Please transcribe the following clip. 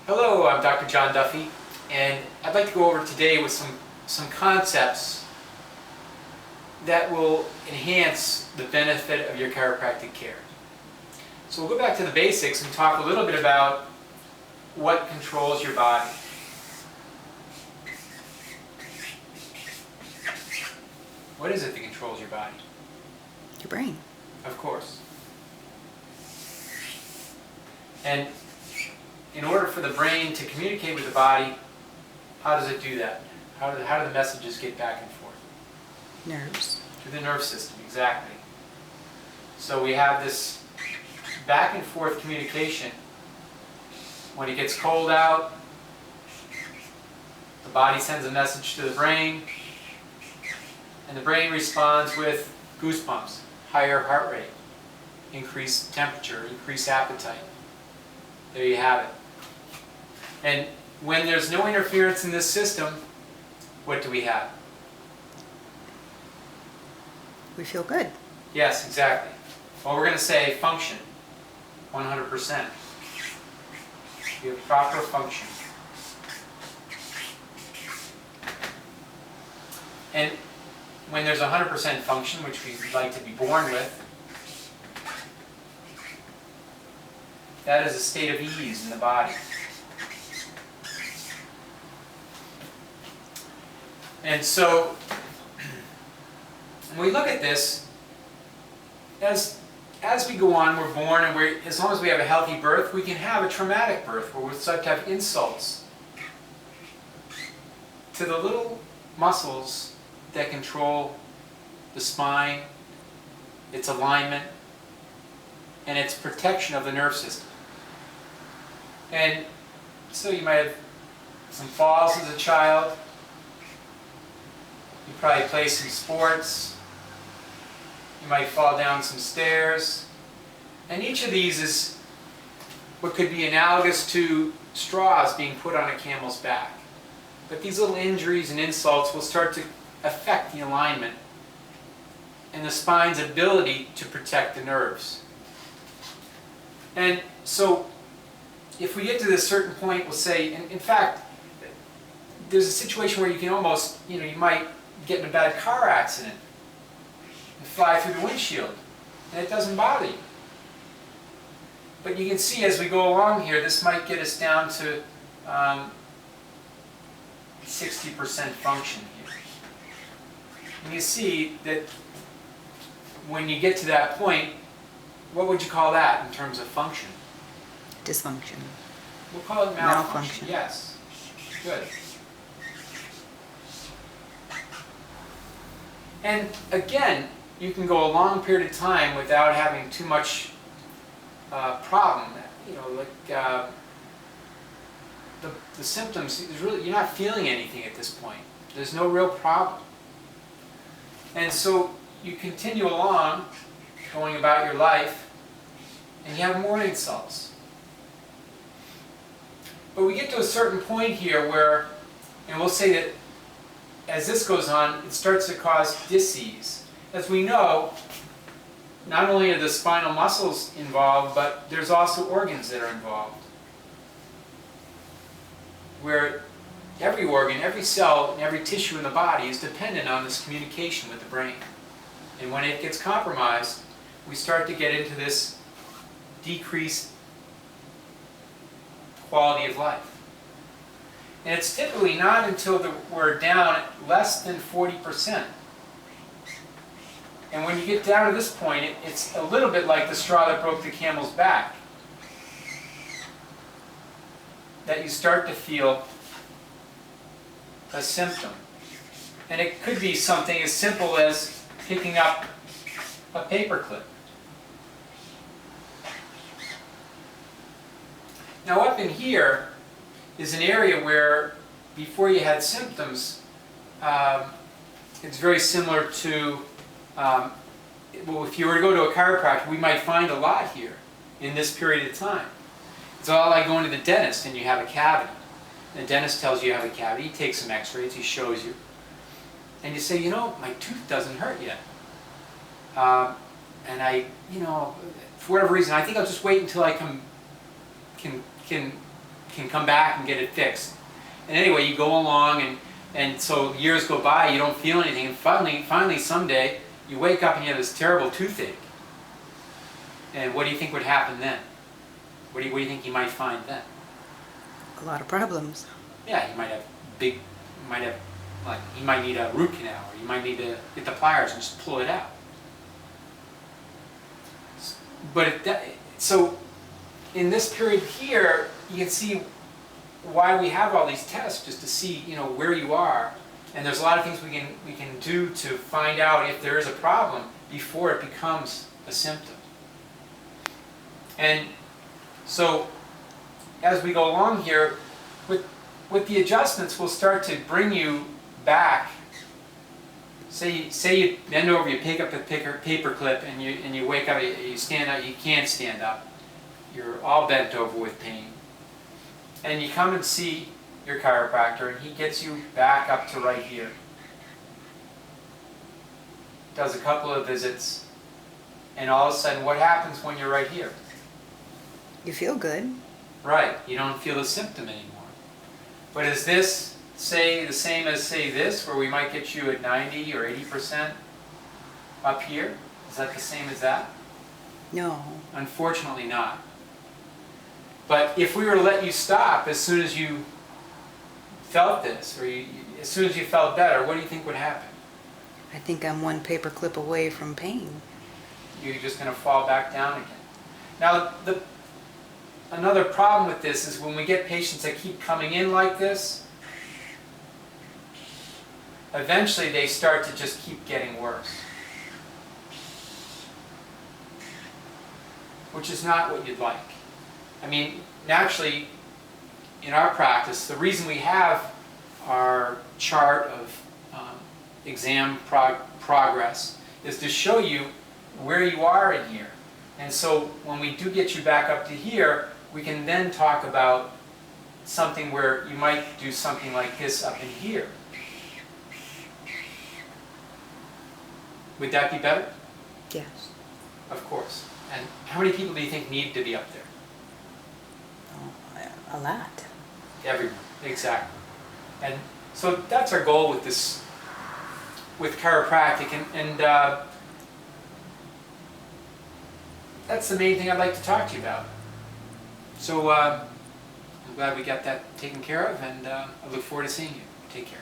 Hello, I'm Dr. John Duffy, and I'd like to go over today with some concepts that will enhance the benefit of your chiropractic care. So we'll go back to the basics and talk a little bit about what controls your body. What is it that controls your body? Your brain. Of course. And in order for the brain to communicate with the body, how does it do that? How do the messages get back and forth? Nerves. Through the nerve system, exactly. So we have this back and forth communication. When it gets cold out, the body sends a message to the brain, and the brain responds with goosebumps, higher heart rate, increased temperature, increased appetite. There you have it. And when there's no interference in this system, what do we have? We feel good. Yes, exactly. Well, we're going to say function, 100%. You have proper function. And when there's 100% function, which we'd like to be born with, that is a state of ease in the body. And so, when we look at this, as we go on, we're born, and as long as we have a healthy birth, we can have a traumatic birth, where we're subject to have insults to the little muscles that control the spine, its alignment, and its protection of the nerve system. And so you might have some falls as a child. You probably play some sports. You might fall down some stairs. And each of these is what could be analogous to straws being put on a camel's back. But these little injuries and insults will start to affect the alignment and the spine's ability to protect the nerves. And so if we get to this certain point, we'll say, in fact, there's a situation where you can almost, you might get in a bad car accident and fly through the windshield, and it doesn't bother you. But you can see as we go along here, this might get us down to 60% function here. And you see that when you get to that point, what would you call that in terms of function? Dysfunction. We'll call it malfunction. Yes. Good. And again, you can go a long period of time without having too much problem. The symptoms, you're not feeling anything at this point. There's no real problem. And so you continue along, going about your life, and you have more insults. But we get to a certain point here where, and we'll say that as this goes on, it starts to cause dis-ease. As we know, not only are the spinal muscles involved, but there's also organs that are involved. Where every organ, every cell, and every tissue in the body is dependent on this communication with the brain. And when it gets compromised, we start to get into this decreased quality of life. And it's typically not until we're down less than 40%. And when you get down to this point, it's a little bit like the straw that broke the camel's back. That you start to feel a symptom. And it could be something as simple as picking up a paperclip. Now up in here is an area where before you had symptoms, it's very similar to, well, if you were to go to a chiropractor, we might find a lot here in this period of time. It's all like going to the dentist and you have a cavity. And the dentist tells you have a cavity, he takes some x-rays, he shows you. And you say, my tooth doesn't hurt yet. And for whatever reason, I think I'll just wait until I can can come back and get it fixed. And anyway, you go along, and so years go by, you don't feel anything, and finally someday, you wake up and you have this terrible toothache. And what do you think would happen then? What do you think you might find then? A lot of problems. Yeah, you might have you might need a root canal, or you might need to get the pliers and just pull it out. But so in this period here, you can see why we have all these tests, just to see, you know, where you are. And there's a lot of things we can do to find out if there is a problem before it becomes a symptom. And so as we go along here, with the adjustments, we'll start to bring you back. Say you bend over, you pick up a paper clip, and you wake up, you stand up, you can't stand up. You're all bent over with pain. And you come and see your chiropractor, and he gets you back up to right here. Does a couple of visits, and all of a sudden, what happens when you're right here? You feel good. Right, you don't feel the symptom anymore. But is this, say, the same as, say, this, where we might get you at 90 or 80% up here? Is that the same as that? No. Unfortunately not. But if we were to let you stop as soon as you felt this, or as soon as you felt better, what do you think would happen? I think I'm one paper clip away from pain. You're just going to fall back down again. Now, another problem with this is when we get patients that keep coming in like this, eventually they start to just keep getting worse. Which is not what you'd like. I mean, naturally, in our practice, the reason we have our chart of exam progress is to show you where you are in here. And so when we do get you back up to here, we can then talk about something where you might do something like this up in here. Would that be better? Yes. Of course. And how many people do you think need to be up there? Oh, a lot. Everyone, exactly. And so that's our goal with this, with chiropractic, and that's the main thing I'd like to talk to you about. So I'm glad we got that taken care of, and I look forward to seeing you. Take care.